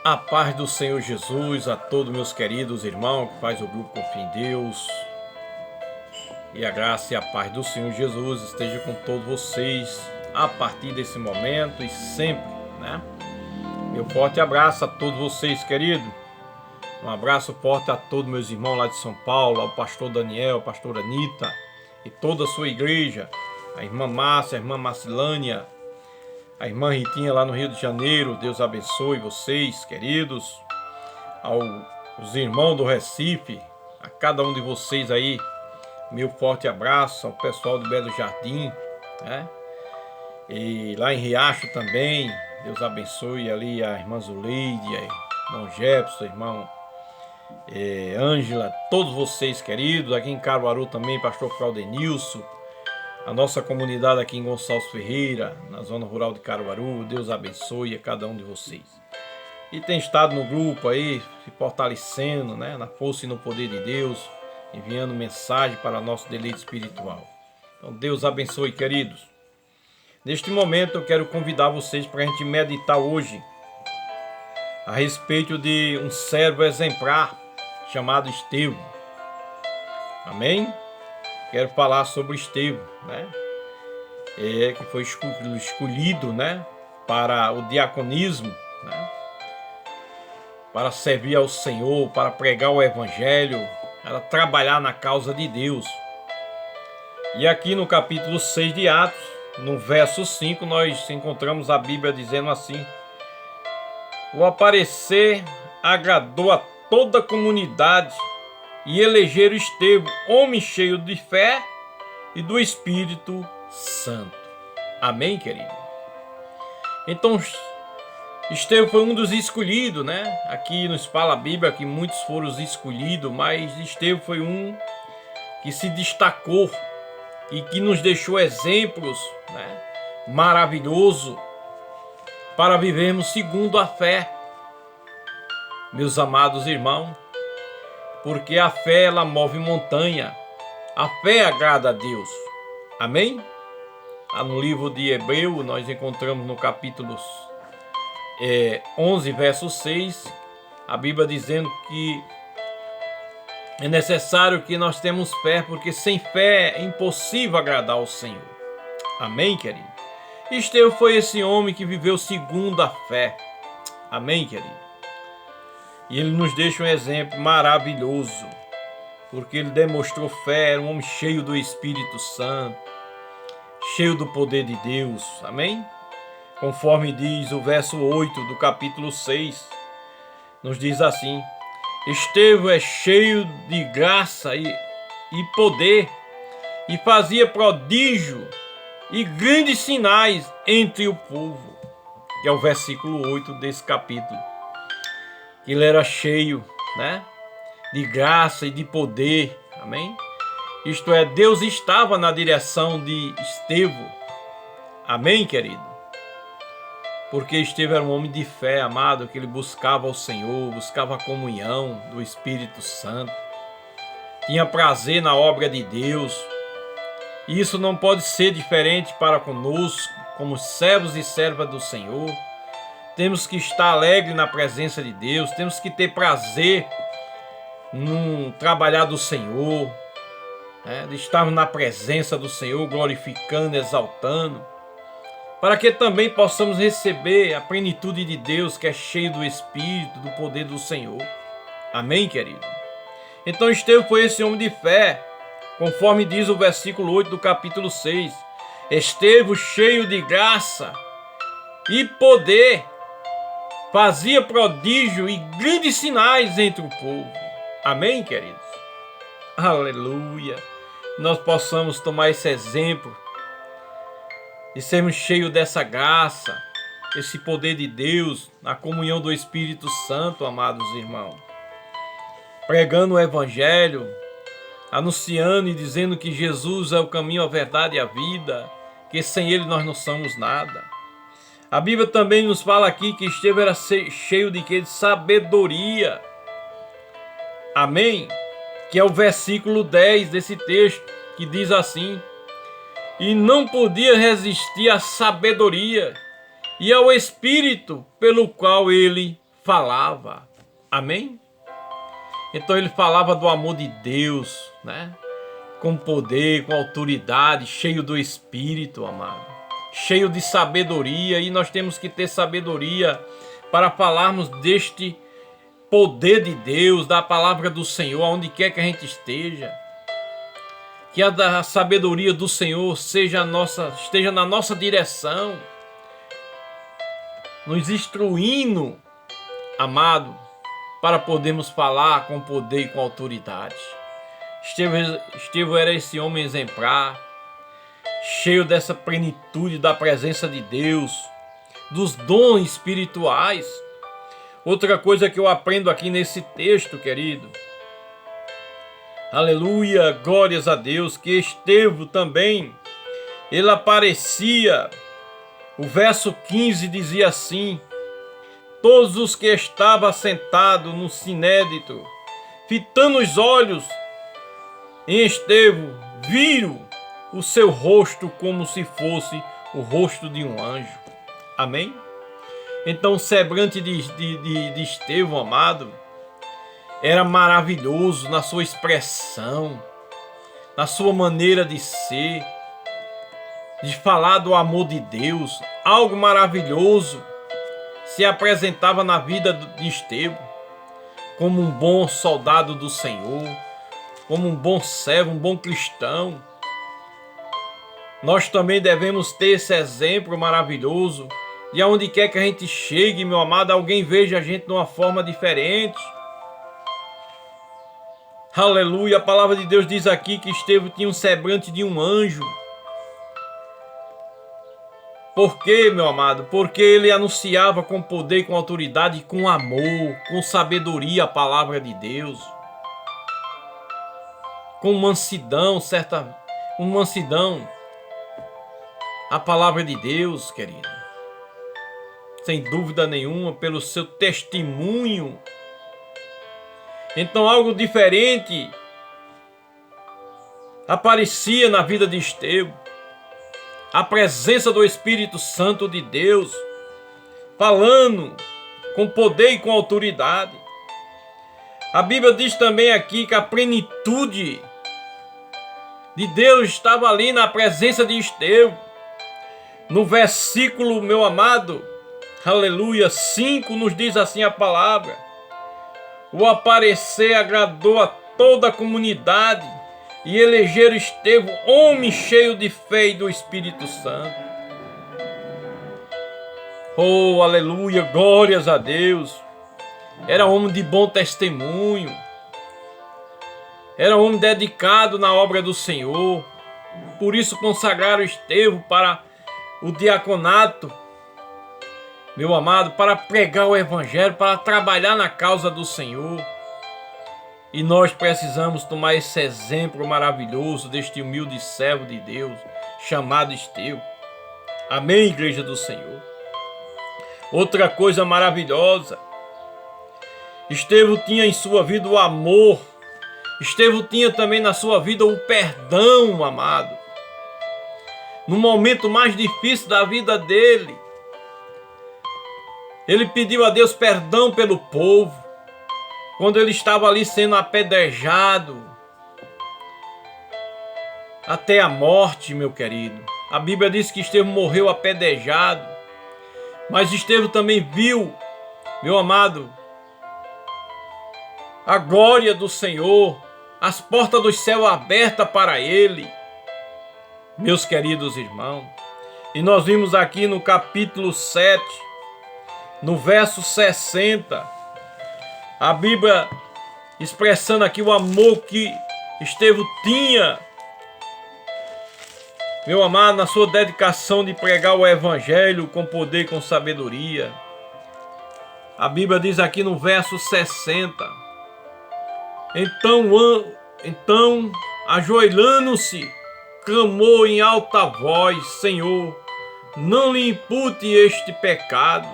A paz do Senhor Jesus a todos meus queridos irmãos que faz o grupo Confia em Deus. E a graça e a paz do Senhor Jesus esteja com todos vocês a partir desse momento e sempre, né? Meu forte abraço a todos vocês, querido. Um abraço forte a todos meus irmãos lá de São Paulo, ao pastor Daniel, a pastora Anitta e toda a sua igreja, a irmã Márcia, a irmã Marcilânia, a irmã Ritinha lá no Rio de Janeiro. Deus abençoe vocês, queridos. Aos irmãos do Recife, a cada um de vocês aí, meu forte abraço. Ao pessoal do Belo Jardim, né? E lá em Riacho também, Deus abençoe ali a irmã Zuleide, a irmão Jefferson, a irmã Ângela, todos vocês, queridos. Aqui em Caruaru também, pastor Claudenilson, a nossa comunidade aqui em Gonçalves Ferreira, na zona rural de Caruaru. Deus abençoe a cada um de vocês. E tem estado no grupo aí, se fortalecendo, né, na força e no poder de Deus, enviando mensagem para nosso deleite espiritual. Então Deus abençoe, queridos. Neste momento eu quero convidar vocês para a gente meditar hoje a respeito de um servo exemplar chamado Estevão. Amém? Quero falar sobre Estevão, né? Que foi escolhido, né, para o diaconismo, né, para servir ao Senhor, para pregar o Evangelho, para trabalhar na causa de Deus. E aqui no capítulo 6 de Atos, no verso 5, nós encontramos a Bíblia dizendo assim: o aparecer agradou a toda a comunidade e elegeram Estevão, homem cheio de fé e do Espírito Santo. Amém, querido? Então, Estevão foi um dos escolhidos, né? Aqui nos fala a Bíblia que muitos foram os escolhidos, mas Estevão foi um que se destacou e que nos deixou exemplos, né, maravilhoso para vivermos segundo a fé, meus amados irmãos, porque a fé ela move montanha, a fé agrada a Deus. Amém? Lá no livro de Hebreu nós encontramos no capítulo 11, verso 6, a Bíblia dizendo que é necessário que nós temos fé, porque sem fé é impossível agradar ao Senhor. Amém, querido? Estevão foi esse homem que viveu segundo a fé. Amém, querido? E ele nos deixa um exemplo maravilhoso, porque ele demonstrou fé, era um homem cheio do Espírito Santo, cheio do poder de Deus. Amém? Conforme diz o verso 8 do capítulo 6, nos diz assim: Estevão é cheio de graça e poder, e fazia prodígio e grandes sinais entre o povo. Que é o versículo 8 desse capítulo. Ele era cheio, né, de graça e de poder. Amém? Isto é, Deus estava na direção de Estevão. Amém, querido? Porque Estevão era um homem de fé, amado, que ele buscava o Senhor, buscava a comunhão do Espírito Santo, tinha prazer na obra de Deus. E isso não pode ser diferente para conosco, como servos e servas do Senhor. Temos que estar alegre na presença de Deus, temos que ter prazer no trabalhar do Senhor, né, de estarmos na presença do Senhor, glorificando, exaltando, para que também possamos receber a plenitude de Deus, que é cheio do Espírito, do poder do Senhor. Amém, querido? Então Estevão foi esse homem de fé, conforme diz o versículo 8 do capítulo 6. Estevão, cheio de graça e poder, fazia prodígio e grandes sinais entre o povo. Amém, queridos? Aleluia! Nós possamos tomar esse exemplo de sermos cheios dessa graça, esse poder de Deus, na comunhão do Espírito Santo, amados irmãos. Pregando o Evangelho, anunciando e dizendo que Jesus é o caminho, a verdade e a vida, que sem Ele nós não somos nada. A Bíblia também nos fala aqui que Estevão era cheio de quê? De sabedoria. Amém? Que é o versículo 10 desse texto, que diz assim: e não podia resistir à sabedoria e ao Espírito pelo qual ele falava. Amém? Então ele falava do amor de Deus, né? Com poder, com autoridade, cheio do Espírito, amado. Cheio de sabedoria, e nós temos que ter sabedoria para falarmos deste poder de Deus, da palavra do Senhor, aonde quer que a gente esteja. Que a sabedoria do Senhor esteja na nossa direção, nos instruindo, amado, para podermos falar com poder e com autoridade. Estevão era esse homem exemplar, cheio dessa plenitude da presença de Deus, dos dons espirituais. Outra coisa que eu aprendo aqui nesse texto, querido, aleluia, glórias a Deus, que Estevão também, ele aparecia, o verso 15 dizia assim: todos os que estavam sentados no sinédrio, fitando os olhos em Estevão, viram o seu rosto como se fosse o rosto de um anjo. Amém? Então o semblante de Estevão, amado, era maravilhoso na sua expressão, na sua maneira de ser, de falar do amor de Deus. Algo maravilhoso se apresentava na vida de Estevão, como um bom soldado do Senhor, como um bom servo, um bom cristão. Nós também devemos ter esse exemplo maravilhoso, e aonde quer que a gente chegue, meu amado, alguém veja a gente de uma forma diferente. Aleluia, a palavra de Deus diz aqui que Estevão tinha um semblante de um anjo. Por quê, meu amado? Porque ele anunciava com poder, com autoridade, com amor, com sabedoria a palavra de Deus. Com mansidão, a palavra de Deus, querido. Sem dúvida nenhuma, pelo seu testemunho. Então algo diferente aparecia na vida de Estevão. A presença do Espírito Santo de Deus, falando com poder e com autoridade. A Bíblia diz também aqui que a plenitude de Deus estava ali na presença de Estevão. No versículo, meu amado, aleluia, 5, nos diz assim a palavra: o aparecer agradou a toda a comunidade, e elegeram Estevão homem cheio de fé e do Espírito Santo. Oh, aleluia, glórias a Deus. Era homem de bom testemunho. Era homem dedicado na obra do Senhor. Por isso consagraram Estevão para o diaconato, meu amado, para pregar o Evangelho, para trabalhar na causa do Senhor. E nós precisamos tomar esse exemplo maravilhoso deste humilde servo de Deus, chamado Estevão. Amém, igreja do Senhor? Outra coisa maravilhosa, Estevão tinha em sua vida o amor. Estevão tinha também na sua vida o perdão, amado. No momento mais difícil da vida dele, ele pediu a Deus perdão pelo povo. Quando ele estava ali sendo apedrejado até a morte, meu querido. A Bíblia diz que Estevão morreu apedrejado. Mas Estevão também viu, meu amado, a glória do Senhor, as portas do céu abertas para ele. Meus queridos irmãos, e nós vimos aqui no capítulo 7, no verso 60, a Bíblia expressando aqui o amor que Estevão tinha, meu amado, na sua dedicação de pregar o Evangelho com poder e com sabedoria. A Bíblia diz aqui no verso 60, então ajoelhando-se, clamou em alta voz: Senhor, não lhe impute este pecado.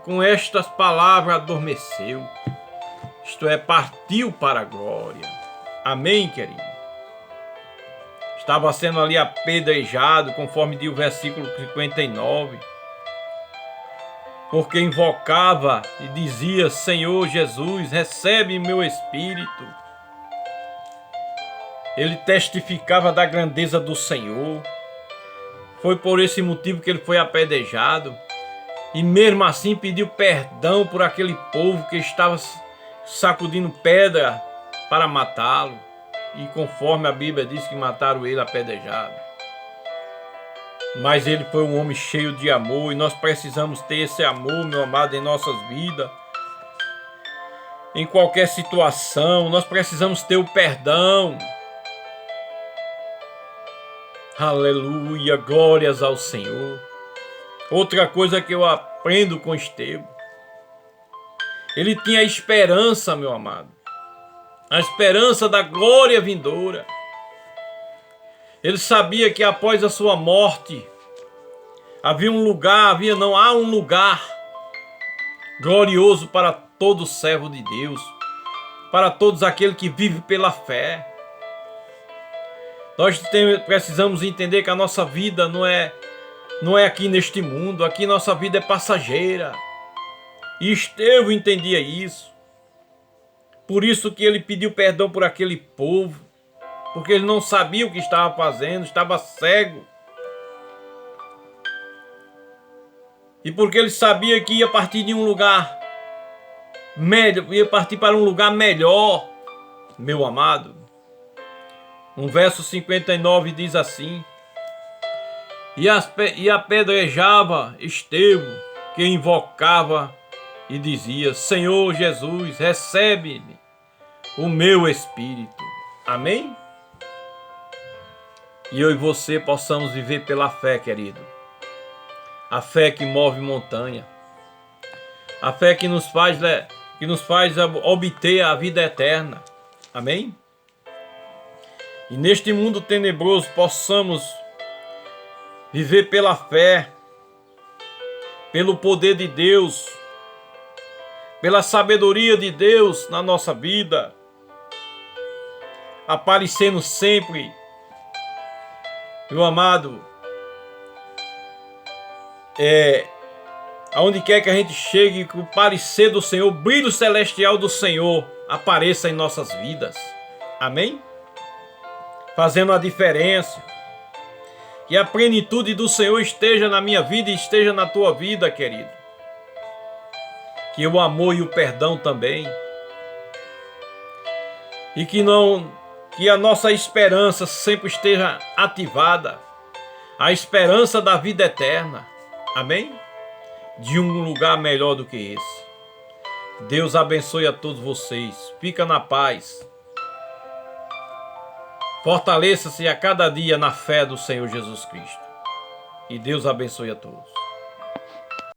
Com estas palavras adormeceu. Isto é, partiu para a glória. Amém, querido? Estava sendo ali apedrejado, conforme diz o versículo 59. porque invocava e dizia: Senhor Jesus, recebe meu espírito. Ele testificava da grandeza do Senhor. Foi por esse motivo que ele foi apedrejado. E mesmo assim pediu perdão por aquele povo que estava sacudindo pedra para matá-lo. E conforme a Bíblia diz que mataram ele apedrejado. Mas ele foi um homem cheio de amor, e nós precisamos ter esse amor, meu amado, em nossas vidas. Em qualquer situação, nós precisamos ter o perdão. Aleluia, glórias ao Senhor. Outra coisa que eu aprendo com Estevão, ele tinha esperança, meu amado, a esperança da glória vindoura. Ele sabia que após a sua morte há um lugar glorioso para todo servo de Deus, para todos aqueles que vivem pela fé. Nós precisamos entender que a nossa vida não é aqui neste mundo, aqui nossa vida é passageira. E Estevão entendia isso. Por isso que ele pediu perdão por aquele povo, porque ele não sabia o que estava fazendo, estava cego. E porque ele sabia que ia partir de um lugar melhor, ia partir para um lugar melhor, meu amado. Um verso 59 diz assim: E apedrejava Estevão, que invocava e dizia: Senhor Jesus, recebe-me o meu espírito. Amém? E eu e você possamos viver pela fé, querido. A fé que move montanha. A fé que nos faz obter a vida eterna. Amém? E neste mundo tenebroso possamos viver pela fé, pelo poder de Deus, pela sabedoria de Deus na nossa vida, aparecendo sempre, meu amado, aonde quer que a gente chegue, que o parecer do Senhor, o brilho celestial do Senhor apareça em nossas vidas. Amém? Fazendo a diferença. Que a plenitude do Senhor esteja na minha vida e esteja na tua vida, querido. Que o amor e o perdão também. E que a nossa esperança sempre esteja ativada. A esperança da vida eterna. Amém? De um lugar melhor do que esse. Deus abençoe a todos vocês. Fica na paz. Fortaleça-se a cada dia na fé do Senhor Jesus Cristo. E Deus abençoe a todos.